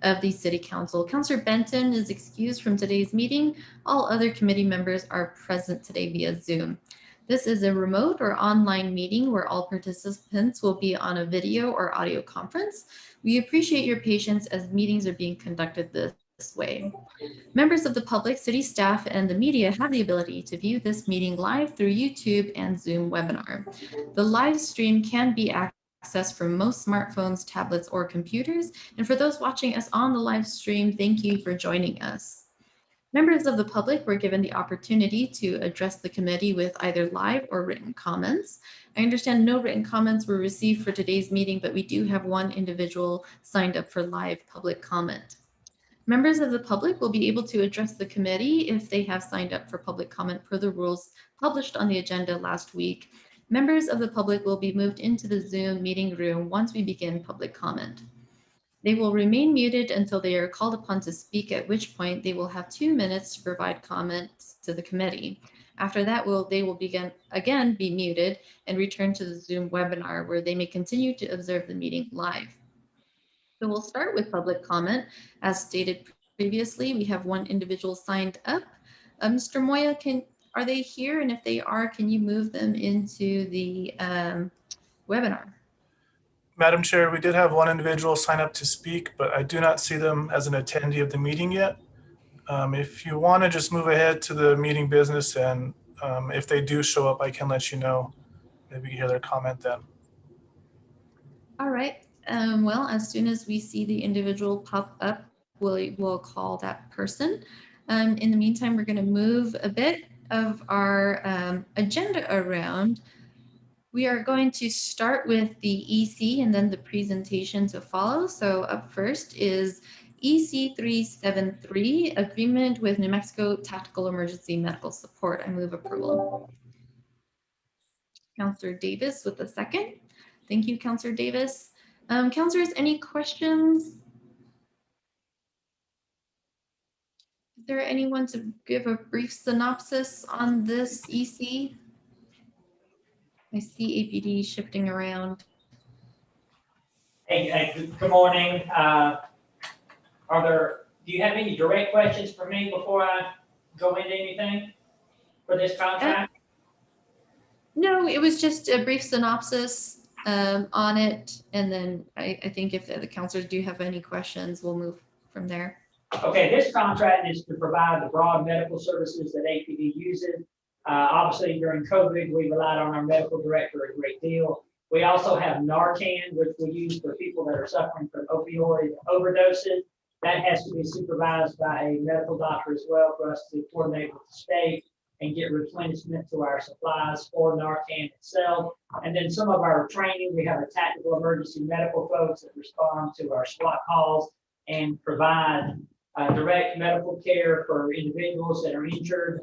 of the City Council. Councillor Benton is excused from today's meeting. All other committee members are present today via Zoom. This is a remote or online meeting where all participants will be on a video or audio conference. We appreciate your patience as meetings are being conducted this way. Members of the public, city staff, and the media have the ability to view this meeting live through YouTube and Zoom webinar. The live stream can be accessed from most smartphones, tablets, or computers. And for those watching us on the live stream, thank you for joining us. Members of the public were given the opportunity to address the committee with either live or written comments. I understand no written comments were received for today's meeting, but we do have one individual signed up for live public comment. Members of the public will be able to address the committee if they have signed up for public comment per the rules published on the agenda last week. Members of the public will be moved into the Zoom meeting room once we begin public comment. They will remain muted until they are called upon to speak, at which point they will have 2 minutes to provide comments to the committee. After that, they will again be muted and return to the Zoom webinar where they may continue to observe the meeting live. So we'll start with public comment. As stated previously, we have one individual signed up. Mr. Moya, are they here? And if they are, can you move them into the webinar? Madam Chair, we did have one individual sign up to speak, but I do not see them as an attendee of the meeting yet. If you want to just move ahead to the meeting business, and if they do show up, I can let you know. Maybe you hear their comment then. All right. Well, as soon as we see the individual pop up, we'll call that person. In the meantime, we're going to move a bit of our agenda around. We are going to start with the EC and then the presentation to follow. So up first is EC 373, Agreement with New Mexico Tactical Emergency Medical Support. I move approval. Councillor Davis with the second. Thank you, Councillor Davis. Councillors, any questions? Is there anyone to give a brief synopsis on this EC? I see APD shifting around. Hey, good morning. Do you have any direct questions for me before I go into anything for this contract? No, it was just a brief synopsis on it. And then I think if the councilors do have any questions, we'll move from there. Okay, this contract is to provide the broad medical services that APD uses. Obviously, during COVID, we relied on our medical director a great deal. We also have Narcan, which we use for people that are suffering from opioid overdoses. That has to be supervised by a medical doctor as well for us to coordinate with the state and get replenishment to our supplies for Narcan itself. And then some of our training, we have a tactical emergency medical folks that respond to our SWAT calls and provide direct medical care for individuals that are injured,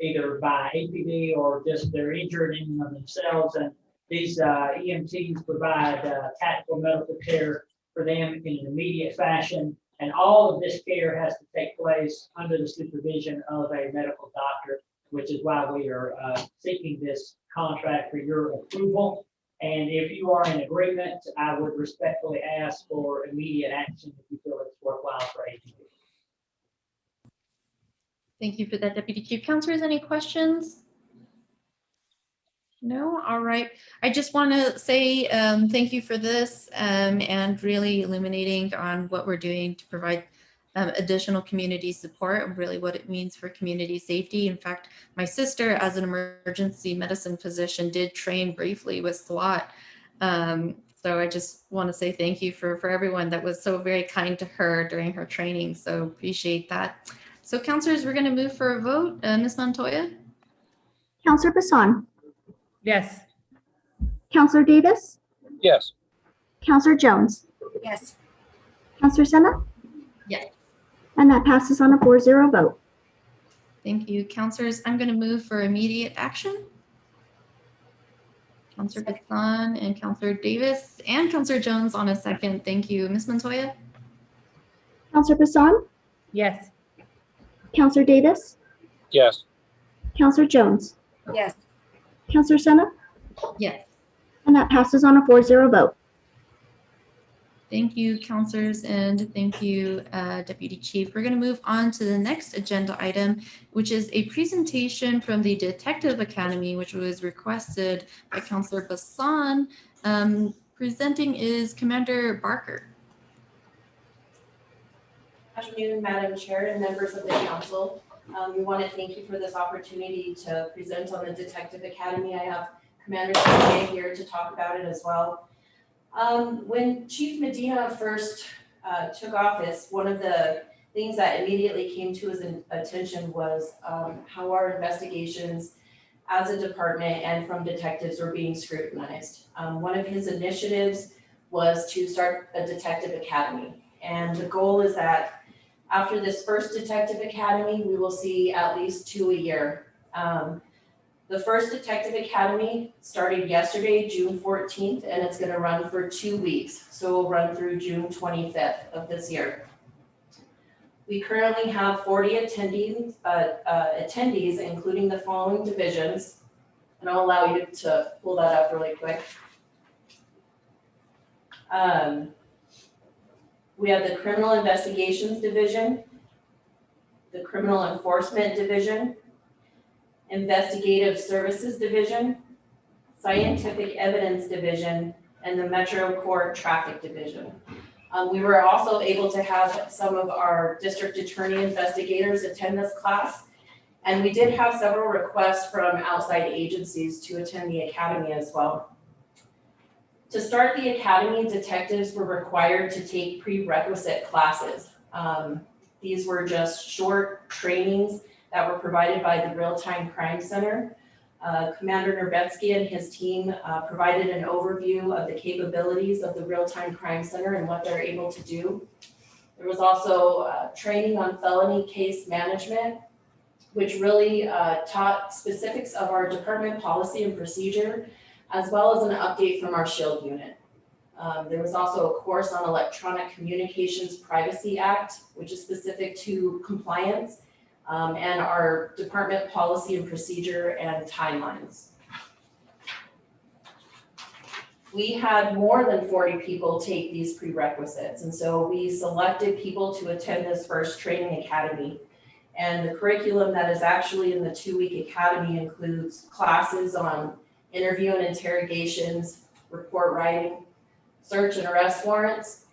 either by APD or just they're injured in and of themselves. And these EMTs provide tactical medical care for them in an immediate fashion. And all of this care has to take place under the supervision of a medical doctor, which is why we are seeking this contract for your approval. And if you are in agreement, I would respectfully ask for immediate action if you feel it's worthwhile for APD. Thank you for that, Deputy Chief. Councilors, any questions? No? All right. I just want to say thank you for this and really illuminating on what we're doing to provide additional community support and really what it means for community safety. In fact, my sister, as an emergency medicine physician, did train briefly with SWAT. So I just want to say thank you for everyone that was so very kind to her during her training. So appreciate that. So councilors, we're going to move for a vote. Ms. Montoya? Councilor Bassan? Yes. Councilor Davis? Yes. Councilor Jones? Yes. Councilor Senna? Yes. And that passes on a 4-0 vote. Thank you. Councilors, I'm going to move for immediate action. Councilor Bassan and Councilor Davis and Councilor Jones on a second. Thank you. Ms. Montoya? Councilor Bassan? Yes. Councilor Davis? Yes. Councilor Jones? Yes. Councilor Senna? Yes. And that passes on a 4-0 vote. Thank you, counselors, and thank you, Deputy Chief. We're going to move on to the next agenda item, which is a presentation from the Detective Academy, which was requested by Counselor Bassan. Presenting is Commander Barker. Good afternoon, Madam Chair and members of the council. We want to thank you for this opportunity to present on the Detective Academy. I have Commander Sylvia here to talk about it as well. When Chief Medina first took office, one of the things that immediately came to his attention was how our investigations as a department and from detectives were being scrutinized. One of his initiatives was to start a Detective Academy. And the goal is that after this first Detective Academy, we will see at least 2 a year. The first Detective Academy started yesterday, June 14th, and it's gonna run for 2 weeks. So we'll run through June 25th of this year. We currently have 40 attendees, including the following divisions. And I'll allow you to pull that up really quick. We have the Criminal Investigations Division, the Criminal Enforcement Division, Investigative Services Division, Scientific Evidence Division, and the Metro Court Traffic Division. We were also able to have some of our district attorney investigators attend this class. And we did have several requests from outside agencies to attend the academy as well. To start the academy, detectives were required to take prerequisite classes. These were just short trainings that were provided by the Real-Time Crime Center. Commander Nerbetsky and his team provided an overview of the capabilities of the Real-Time Crime Center and what they're able to do. There was also training on felony case management, which really taught specifics of our department policy and procedure, as well as an update from our SHIELD unit. There was also a course on Electronic Communications Privacy Act, which is specific to compliance, and our department policy and procedure and timelines. We had more than 40 people take these prerequisites, and so we selected people to attend this first training academy. And the curriculum that is actually in the 2-week academy includes classes on interview and interrogations, report writing, search and arrest warrants,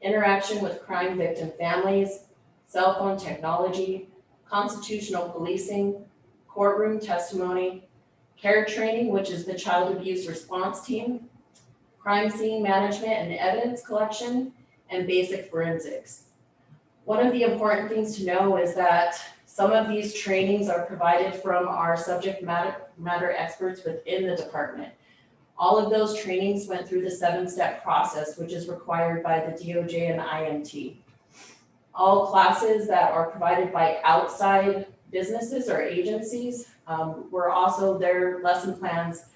interaction with crime victim families, cell phone technology, constitutional policing, courtroom testimony, care training, which is the child abuse response team, crime scene management and evidence collection, and basic forensics. One of the important things to know is that some of these trainings are provided from our subject matter experts within the department. All of those trainings went through the 7-step process, which is required by the DOJ and IMT. All classes that are provided by outside businesses or agencies were also, their lesson plans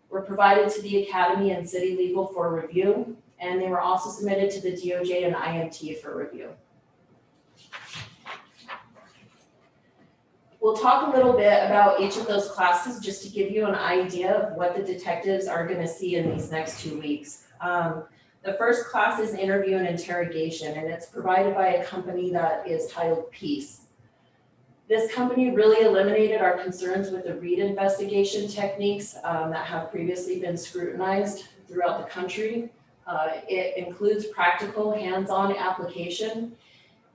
were provided to the Academy and City Legal for review, and they were also submitted to the DOJ and IMT for review. We'll talk a little bit about each of those classes just to give you an idea of what the detectives are going to see in these next 2 weeks. The first class is interview and interrogation, and it's provided by a company that is titled Peace. This company really eliminated our concerns with the read investigation techniques that have previously been scrutinized throughout the country. It includes practical hands-on application.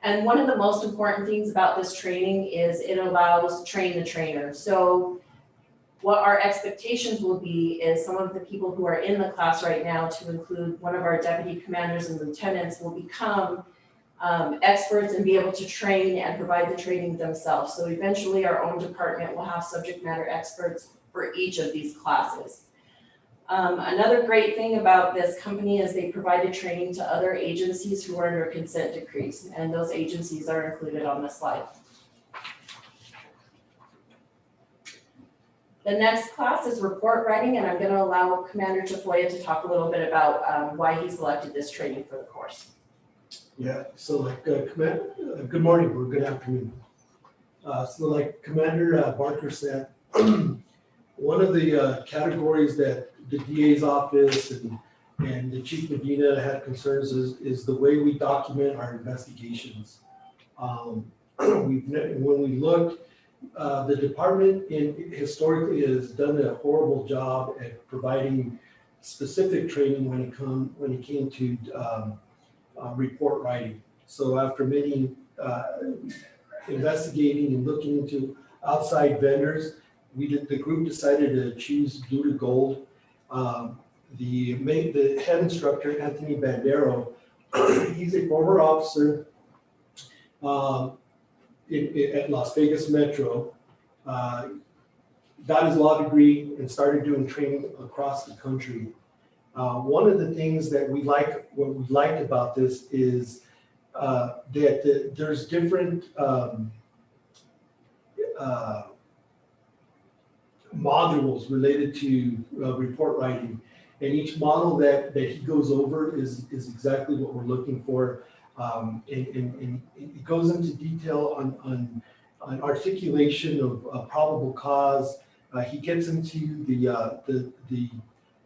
And one of the most important things about this training is it allows train the trainer. So what our expectations will be is some of the people who are in the class right now, to include one of our deputy commanders and lieutenants, will become experts and be able to train and provide the training themselves. So eventually our own department will have subject matter experts for each of these classes. Another great thing about this company is they provided training to other agencies who are under consent decrees, and those agencies are included on the slide. The next class is report writing, and I'm going to allow Commander Tafoya to talk a little bit about why he selected this training for the course. Yeah, so like good morning or good afternoon. So like Commander Barker said, one of the categories that the DA's office and and the Chief Medina had concerns is the way we document our investigations. When we looked, the department historically has done a horrible job at providing specific training when it came to report writing. So after many investigating and looking into outside vendors, the group decided to choose Blue to Gold. The head instructor, Anthony Bandero, he's a former officer at Las Vegas Metro, got his law degree and started doing training across the country. One of the things that what we liked about this is that there's different modules related to report writing, and each model that he goes over is exactly what we're looking for. And it goes into detail on articulation of probable cause. He gets into the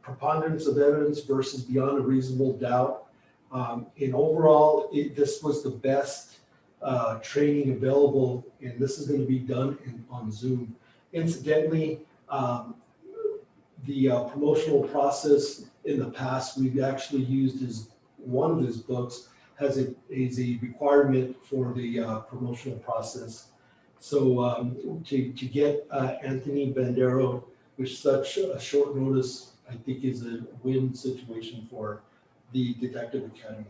preponderance of evidence versus beyond a reasonable doubt. And overall, this was the best training available, and this is going to be done on Zoom. Incidentally, the promotional process in the past, we've actually used one of his books as a requirement for the promotional process. So to get Anthony Bandero with such a short notice, I think is a win situation for the Detective Academy.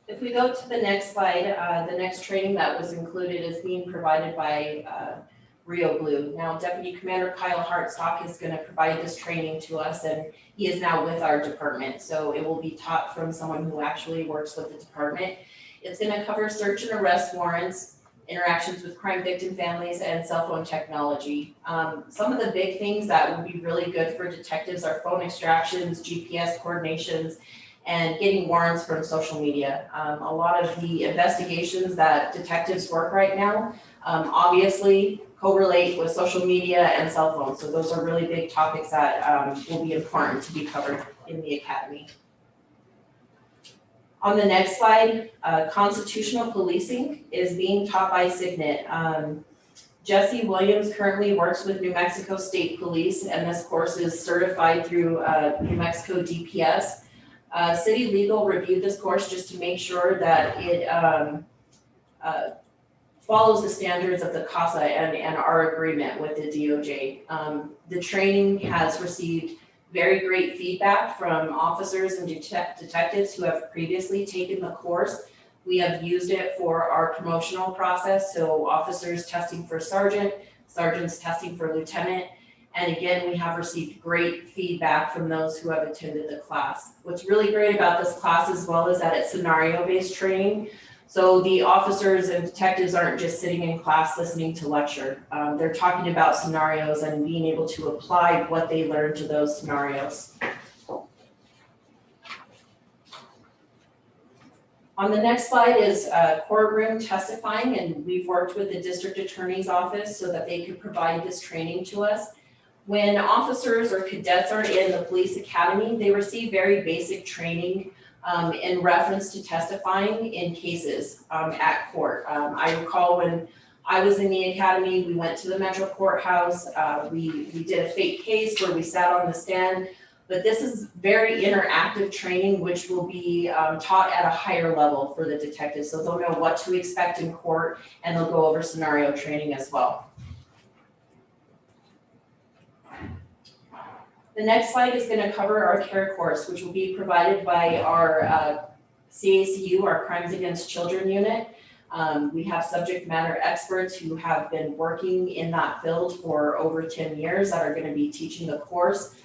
If we go to the next slide, the next training that was included is being provided by Rio Blue. Now, Deputy Commander Kyle Hartstock is going to provide this training to us, and he is now with our department. So it will be taught from someone who actually works with the department. It's going to cover search and arrest warrants, interactions with crime victim families, and cell phone technology. Some of the big things that would be really good for detectives are phone extractions, GPS coordinations, and getting warrants from social media. A lot of the investigations that detectives work right now obviously correlate with social media and cell phones. So those are really big topics that will be important to be covered in the academy. On the next slide, constitutional policing is being taught by Signet. Jesse Williams currently works with New Mexico State Police, and this course is certified through New Mexico DPS. City Legal reviewed this course just to make sure that it follows the standards of the CASA and our agreement with the DOJ. The training has received very great feedback from officers and detectives who have previously taken the course. We have used it for our promotional process, so officers testing for sergeant, sergeants testing for lieutenant, and again, we have received great feedback from those who have attended the class. What's really great about this class as well is that it's scenario-based training. So the officers and detectives aren't just sitting in class listening to lecture. They're talking about scenarios and being able to apply what they learned to those scenarios. On the next slide is courtroom testifying, and we've worked with the district attorney's office so that they could provide this training to us. When officers or cadets are in the police academy, they receive very basic training in reference to testifying in cases at court. I recall when I was in the academy, we went to the Metro Courthouse. We did a fake case where we sat on the stand, but this is very interactive training, which will be taught at a higher level for the detectives. So they'll know what to expect in court, and they'll go over scenario training as well. The next slide is going to cover our CARE course, which will be provided by our CACU, our Crimes Against Children unit. We have subject matter experts who have been working in that field for over 10 years that are going to be teaching the course.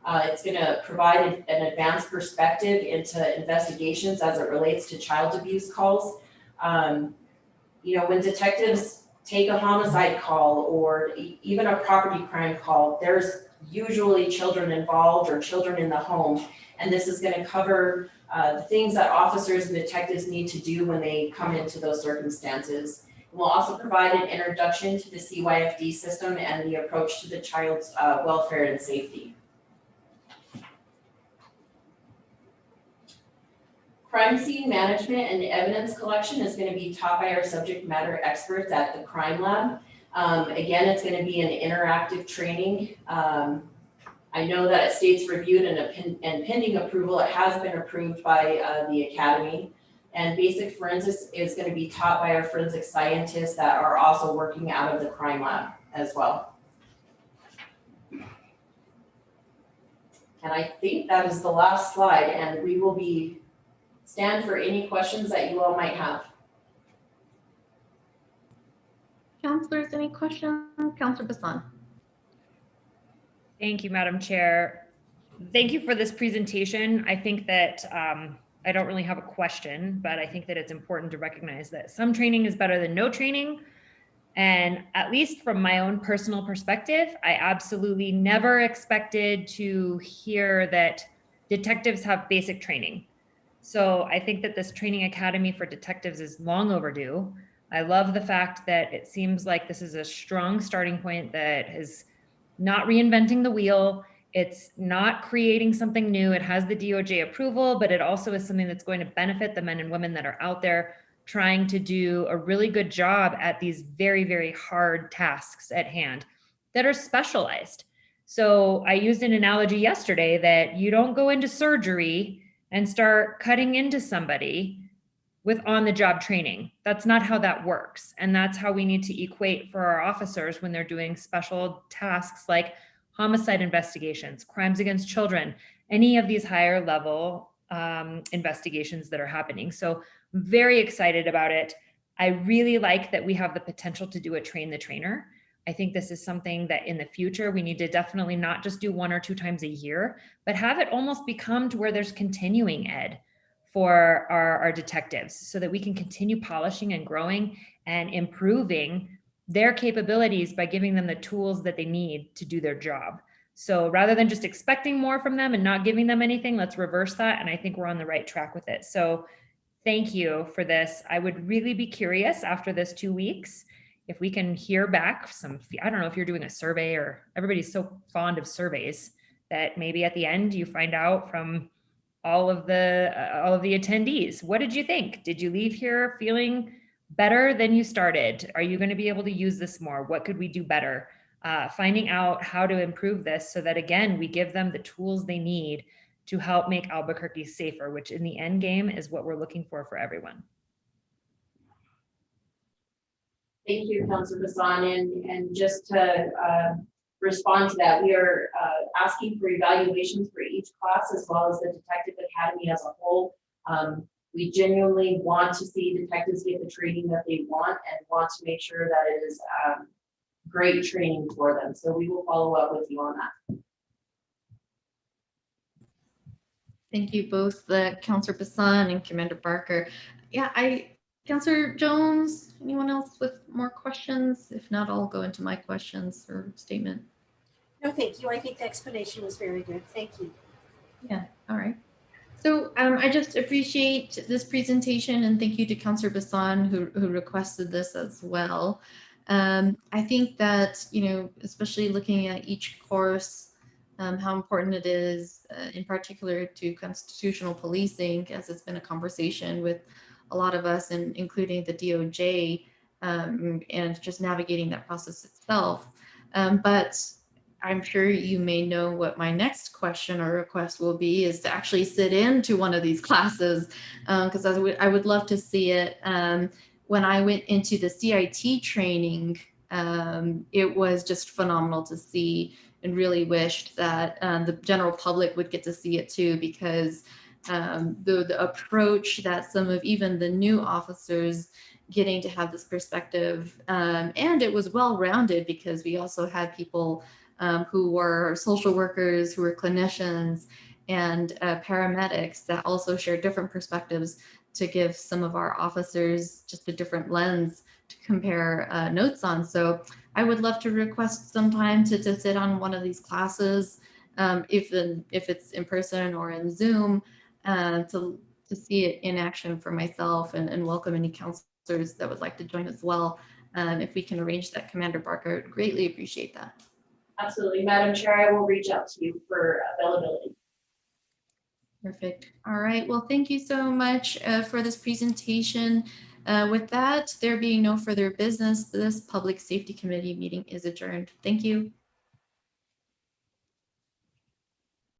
It's going to provide an advanced perspective into investigations as it relates to child abuse calls. You know, when detectives take a homicide call or even a property crime call, there's usually children involved or children in the home. And this is going to cover the things that officers and detectives need to do when they come into those circumstances. We'll also provide an introduction to the CYFD system and the approach to the child's welfare and safety. Crime scene management and evidence collection is going to be taught by our subject matter experts at the crime lab. Again, it's going to be an interactive training. I know that it states reviewed and pending approval. It has been approved by the academy. And basic forensics is going to be taught by our forensic scientists that are also working out of the crime lab as well. And I think that is the last slide, and we will stand for any questions that you all might have. Counselors, any questions? Counselor Bassan. Thank you, Madam Chair. Thank you for this presentation. I think that I don't really have a question, but I think that it's important to recognize that some training is better than no training. And at least from my own personal perspective, I absolutely never expected to hear that detectives have basic training. So I think that this training academy for detectives is long overdue. I love the fact that it seems like this is a strong starting point that is not reinventing the wheel. It's not creating something new. It has the DOJ approval, but it also is something that's going to benefit the men and women that are out there trying to do a really good job at these very, very hard tasks at hand that are specialized. So I used an analogy yesterday that you don't go into surgery and start cutting into somebody with on-the-job training. That's not how that works. And that's how we need to equate for our officers when they're doing special tasks like homicide investigations, crimes against children, any of these higher level investigations that are happening. So I'm very excited about it. I really like that we have the potential to do a train the trainer. I think this is something that in the future, we need to definitely not just do 1 or 2 times a year, but have it almost become to where there's continuing ed for our detectives so that we can continue polishing and growing and improving their capabilities by giving them the tools that they need to do their job. So rather than just expecting more from them and not giving them anything, let's reverse that. And I think we're on the right track with it. So thank you for this. I would really be curious after this 2 weeks, if we can hear back some, I don't know if you're doing a survey or everybody's so fond of surveys that maybe at the end you find out from all of the attendees, what did you think? Did you leave here feeling better than you started? Are you going to be able to use this more? What could we do better? Finding out how to improve this so that, again, we give them the tools they need to help make Albuquerque safer, which in the end game is what we're looking for everyone. Thank you, Councilor Bassan. And just to respond to that, we are asking for evaluations for each class as well as the Detective Academy as a whole. We genuinely want to see detectives get the training that they want and want to make sure that it is great training for them. So we will follow up with you on that. Thank you both, Counselor Bassan and Commander Barker. Yeah, Counselor Jones, anyone else with more questions? If not, I'll go into my questions or statement. No, thank you. I think the explanation was very good. Thank you. Yeah, all right. So I just appreciate this presentation and thank you to Counselor Bassan who requested this as well. I think that, especially looking at each course, how important it is in particular to constitutional policing, as it's been a conversation with a lot of us, and including the DOJ, and just navigating that process itself. But I'm sure you may know what my next question or request will be, is to actually sit into one of these classes, because I would love to see it. When I went into the CIT training, it was just phenomenal to see, and really wished that the general public would get to see it too, because the approach that some of even the new officers getting to have this perspective, and it was well-rounded because we also had people who were social workers, who were clinicians, and paramedics that also shared different perspectives to give some of our officers just a different lens to compare notes on. So I would love to request some time to sit on one of these classes, if it's in person or in Zoom, to see it in action for myself, and welcome any counselors that would like to join as well. If we can arrange that, Commander Barker, greatly appreciate that. Absolutely, Madam Chair, I will reach out to you for availability. Perfect. All right. Well, thank you so much for this presentation. With that, there being no further business, this Public Safety Committee meeting is adjourned. Thank you.